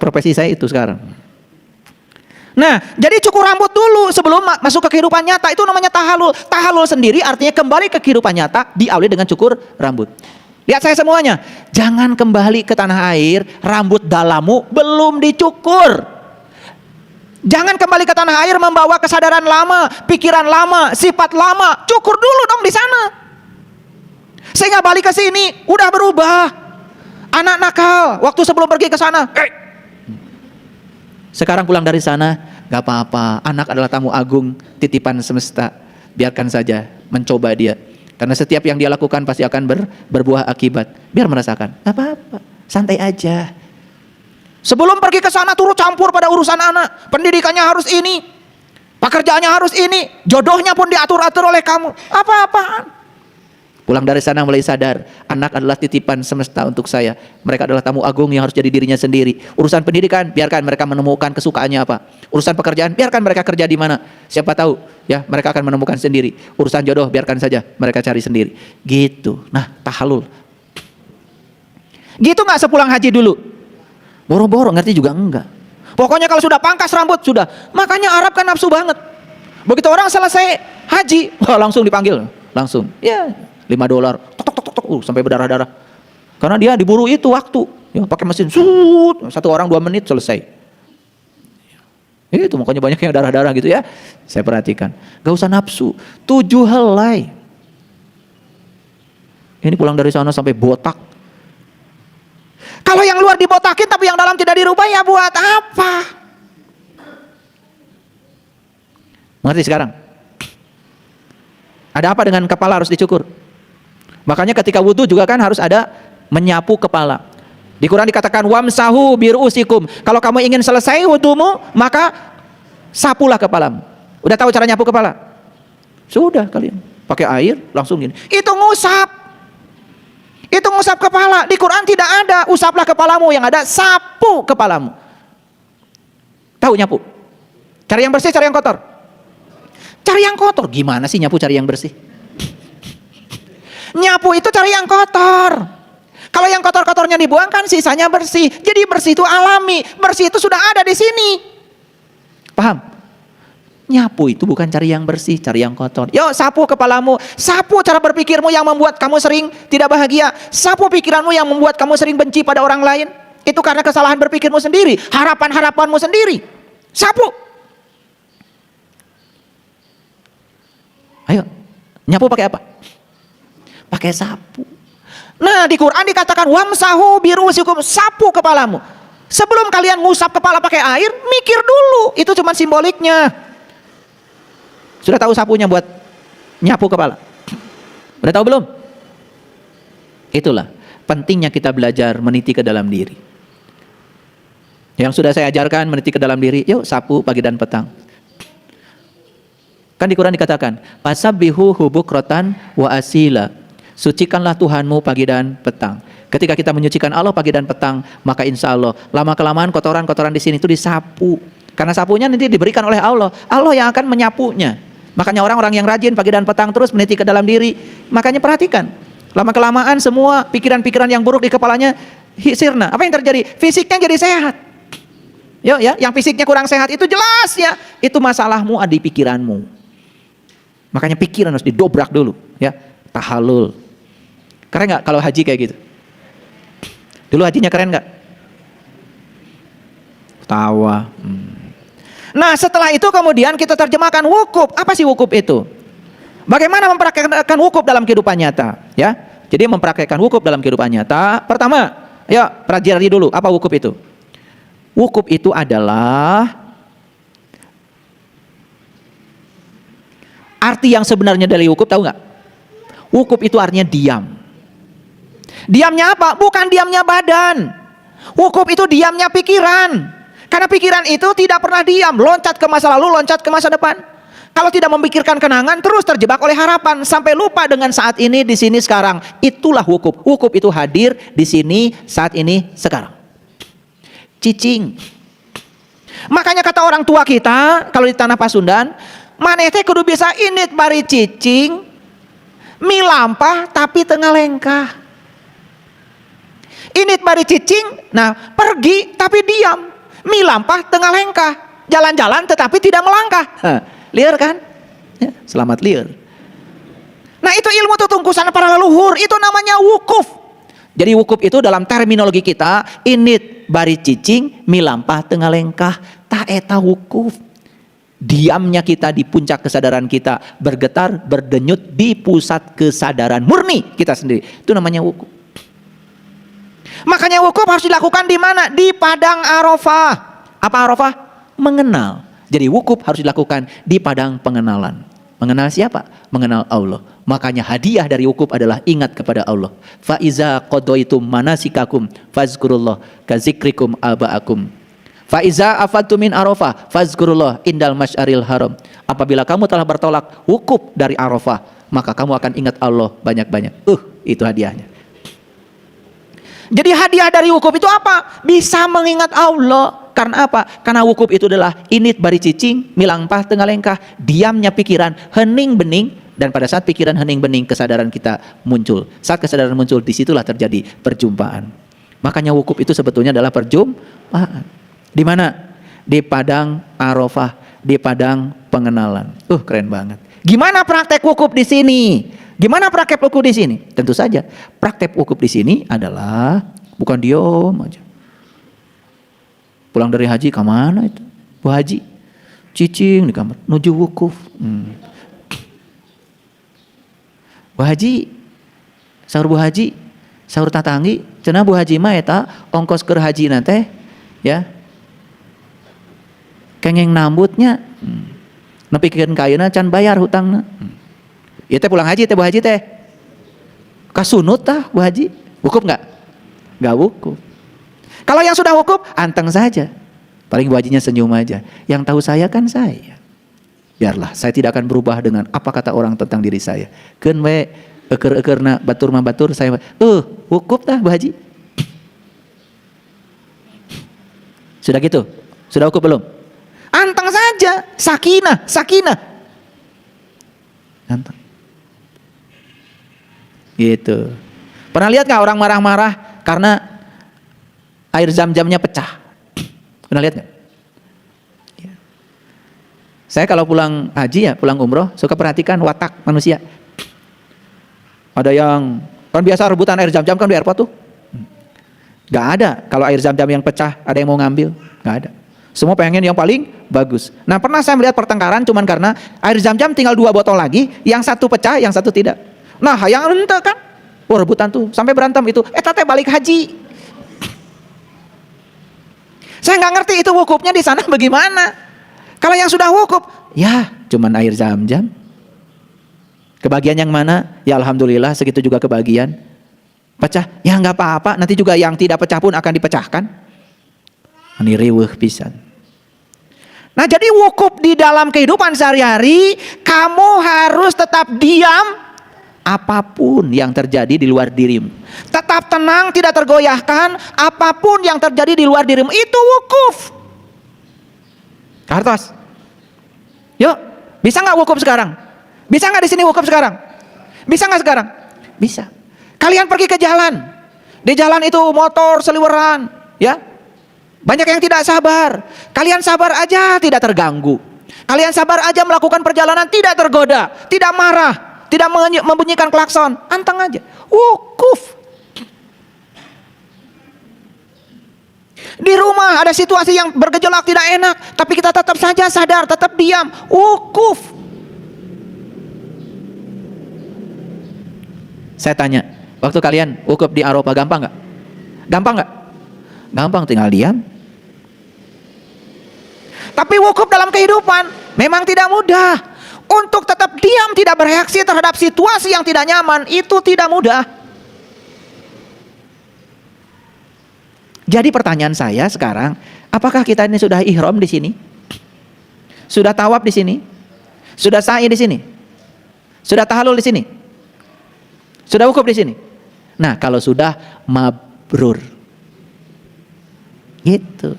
profesi saya itu sekarang. Nah, jadi cukur rambut dulu sebelum masuk ke kehidupan nyata, itu namanya tahalul. Tahalul sendiri artinya kembali ke kehidupan nyata diawali dengan cukur rambut. Lihat saya semuanya, jangan kembali ke tanah air, rambut dalammu belum dicukur. Jangan kembali ke tanah air membawa kesadaran lama, pikiran lama, sifat lama. Cukur dulu dong di sana. Sehingga balik ke sini udah berubah. Anak nakal waktu sebelum pergi ke sana. Sekarang pulang dari sana, gak apa-apa. Anak adalah tamu agung, titipan semesta. Biarkan saja, mencoba dia. Karena setiap yang dia lakukan pasti akan berbuah akibat. Biar merasakan, gak apa-apa, santai aja. Sebelum pergi ke sana turut campur pada urusan anak. Pendidikannya harus ini, pekerjaannya harus ini, jodohnya pun diatur-atur oleh kamu. Apa-apaan. Pulang dari sana mulai sadar, anak adalah titipan semesta untuk saya. Mereka adalah tamu agung yang harus jadi dirinya sendiri. Urusan pendidikan, biarkan mereka menemukan kesukaannya apa. Urusan pekerjaan, biarkan mereka kerja di mana. Siapa tahu, ya mereka akan menemukan sendiri. Urusan jodoh, biarkan saja mereka cari sendiri. Gitu. Nah, tahalul. Gitu nggak sepulang haji dulu? Boro-boro, ngerti juga enggak. Pokoknya kalau sudah pangkas rambut sudah. Makanya Arab kan nafsu banget. Begitu orang selesai haji, wah langsung dipanggil, langsung. Ya. $5 tok tok tok tok sampai berdarah-darah karena dia diburu itu waktu ya, pakai mesin sut 1 orang 2 menit selesai itu makanya banyak yang darah-darah gitu ya. Saya perhatikan gak usah nafsu 7 helai ini pulang dari sana sampai botak. Kalau yang luar dibotakin tapi yang dalam tidak dirubah ya buat apa? Mengerti sekarang? Ada apa dengan kepala harus dicukur? Makanya ketika wudhu juga kan harus ada menyapu kepala. Di Quran dikatakan wamsahu birusikum. Kalau kamu ingin selesai wudhumu, maka sapulah kepalamu. Udah tahu cara nyapu kepala? Sudah kalian. Pakai air langsung gini. Itu ngusap. Itu ngusap kepala. Di Quran tidak ada usaplah kepalamu, yang ada sapu kepalamu. Tahu nyapu? Cari yang bersih, cari yang kotor. Cari yang kotor. Gimana sih nyapu cari yang bersih? Nyapu itu cari yang kotor. Kalau yang kotor-kotornya dibuang kan sisanya bersih. Jadi bersih itu alami. Bersih itu sudah ada di sini. Paham? Nyapu itu bukan cari yang bersih, cari yang kotor. Yuk sapu kepalamu. Sapu cara berpikirmu yang membuat kamu sering tidak bahagia. Sapu pikiranmu yang membuat kamu sering benci pada orang lain. Itu karena kesalahan berpikirmu sendiri. Harapan-harapanmu sendiri. Sapu. Ayo. Nyapu pakai apa? Pakai sapu. Nah di Quran dikatakan wamsahu birusikum, sapu kepalamu. Sebelum kalian ngusap kepala pakai air, mikir dulu. Itu cuma simboliknya. Sudah tahu sapunya buat nyapu kepala? Udah tahu belum? Itulah pentingnya kita belajar meniti ke dalam diri. Yang sudah saya ajarkan meniti ke dalam diri, yuk sapu pagi dan petang. Kan di Quran dikatakan fasabbihu bukratan wa asila. Sucikanlah Tuhanmu pagi dan petang. Ketika kita menyucikan Allah pagi dan petang, maka insya Allah lama-kelamaan kotoran-kotoran di sini itu disapu. Karena sapunya nanti diberikan oleh Allah. Allah yang akan menyapunya. Makanya orang-orang yang rajin pagi dan petang terus meniti ke dalam diri. Makanya perhatikan, lama-kelamaan semua pikiran-pikiran yang buruk di kepalanya sirna. Apa yang terjadi? Fisiknya jadi sehat. Yo ya, yang fisiknya kurang sehat itu jelas ya, itu masalahmu ada di pikiranmu. Makanya pikiran harus didobrak dulu, ya. Tahalul. Keren nggak kalau haji kayak gitu? Dulu hajinya keren nggak? Tawa. Nah setelah itu kemudian kita terjemahkan wukuf. Apa sih wukuf itu? Bagaimana mempraktekkan wukuf dalam kehidupan nyata? Ya, jadi mempraktekkan wukuf dalam kehidupan nyata. Pertama, ya pelajari dulu apa wukuf itu. Wukuf itu adalah arti yang sebenarnya dari wukuf, tahu nggak? Wukuf itu artinya diam. Diamnya apa? Bukan diamnya badan. Wukuf itu diamnya pikiran. Karena pikiran itu tidak pernah diam, loncat ke masa lalu, loncat ke masa depan. Kalau tidak memikirkan kenangan, terus terjebak oleh harapan sampai lupa dengan saat ini, di sini, sekarang. Itulah wukuf. Wukuf itu hadir di sini, saat ini, sekarang. Cicing. Makanya kata orang tua kita kalau di tanah Pasundan, maneh teh kudu bisa init bari cicing, milampah tapi tengah lengkah. Init bari cicing, nah pergi tapi diam. Milampah tengah lengkah. Jalan-jalan tetapi tidak melangkah. Liar kan? Ya, selamat liar. Nah itu ilmu tutungkusan para leluhur. Itu namanya wukuf. Jadi wukuf itu dalam terminologi kita, init bari cicing, milampah tengah lengkah. Tak eta wukuf. Diamnya kita di puncak kesadaran kita, bergetar, berdenyut di pusat kesadaran murni kita sendiri. Itu namanya wukuf. Makanya wukuf harus dilakukan di mana? Di padang Arafah. Apa Arafah? Mengenal. Jadi wukuf harus dilakukan di padang pengenalan. Mengenal siapa? Mengenal Allah. Makanya hadiah dari wukuf adalah ingat kepada Allah. Fa iza qadaitum manasikakum fazkurullah kazikrikum abaakum. Fa iza afadtum min Arafah fazkurullah indal masyaril haram. Apabila kamu telah bertolak wukuf dari Arafah, maka kamu akan ingat Allah banyak-banyak. Itu hadiahnya. Jadi hadiah dari wukuf itu apa? Bisa mengingat Allah. Karena apa? Karena wukuf itu adalah init bari cicing, milampah tengah lengkah, diamnya pikiran, hening bening. Dan pada saat pikiran hening bening, kesadaran kita muncul. Saat kesadaran muncul, disitulah terjadi perjumpaan. Makanya wukuf itu sebetulnya adalah perjumpaan. Di mana? Di padang Arafah, di padang pengenalan. Keren banget. Gimana praktek wukuf di sini? Gimana praktek wukuf di sini? Tentu saja, praktek wukuf di sini adalah bukan diam aja. Pulang dari haji kemana itu? Bu Haji, cicing di kamar, nuju wukuf. Bu Haji, sahur Bu Haji, sahur tatangi, cenah Bu Haji mah eta ongkos keur haji nate, ya. Kengeng nambutnya, nepikeun kayeuna can bayar hutangna. Ieu teh pulang haji teh Bu Haji teh. Kasunut tah Bu Haji, wukuf enggak? Enggak wukuf. Kalau yang sudah wukuf, anteng saja. Paling Bu Hajinya senyum aja. Yang tahu saya kan saya. Biarlah, saya tidak akan berubah dengan apa kata orang tentang diri saya. Keun we eker-ekerna batur mah batur saya. Wukuf tah Bu Haji. Sudah gitu? Sudah wukuf belum? Anteng saja, sakinah, sakinah. Anteng. Gitu. Pernah lihat nggak orang marah-marah karena air zam-zamnya pecah? Pernah lihat nggak? Ya. Saya kalau pulang haji ya, pulang umroh, suka perhatikan watak manusia. Ada yang kan biasa rebutan air zam-zam kan di airport tuh. Gak ada. Kalau air zam-zam yang pecah, ada yang mau ngambil? Gak ada. Semua pengen yang paling bagus. Nah pernah saya melihat pertengkaran cuman karena air zam-zam tinggal 2 botol lagi, yang satu pecah, yang satu tidak. Nah yang ente kan, rebutan tuh, sampai berantem itu. Tete balik haji. Saya nggak ngerti itu wukufnya di sana bagaimana. Kalau yang sudah wukuf, ya cuman air zam-zam. Kebagian yang mana? Ya alhamdulillah segitu juga kebagian. Pecah, ya nggak apa-apa. Nanti juga yang tidak pecah pun akan dipecahkan. Ini riweuh pisan. Nah jadi wukuf di dalam kehidupan sehari-hari, kamu harus tetap diam. Apapun yang terjadi di luar dirimu, tetap tenang, tidak tergoyahkan. Apapun yang terjadi di luar dirimu, itu wukuf. Kartos, yuk, bisa nggak wukuf sekarang? Bisa nggak di sini wukuf sekarang? Bisa nggak sekarang? Bisa. Kalian pergi ke jalan, di jalan itu motor seliweran, ya, banyak yang tidak sabar. Kalian sabar aja, tidak terganggu. Kalian sabar aja melakukan perjalanan, tidak tergoda, tidak marah. Tidak membunyikan klakson, anteng aja. Wukuf. Di rumah ada situasi yang bergejolak tidak enak, tapi kita tetap saja sadar, tetap diam. Wukuf. Saya tanya, waktu kalian wukuf di Arafah gampang nggak? Gampang nggak? Gampang, tinggal diam. Tapi wukuf dalam kehidupan memang tidak mudah. Untuk tetap diam, tidak bereaksi terhadap situasi yang tidak nyaman, itu tidak mudah. Jadi pertanyaan saya sekarang, apakah kita ini sudah ihram di sini? Sudah tawaf di sini? Sudah sa'i di sini? Sudah tahallul di sini? Sudah wukuf di sini? Nah, kalau sudah, mabrur. Gitu.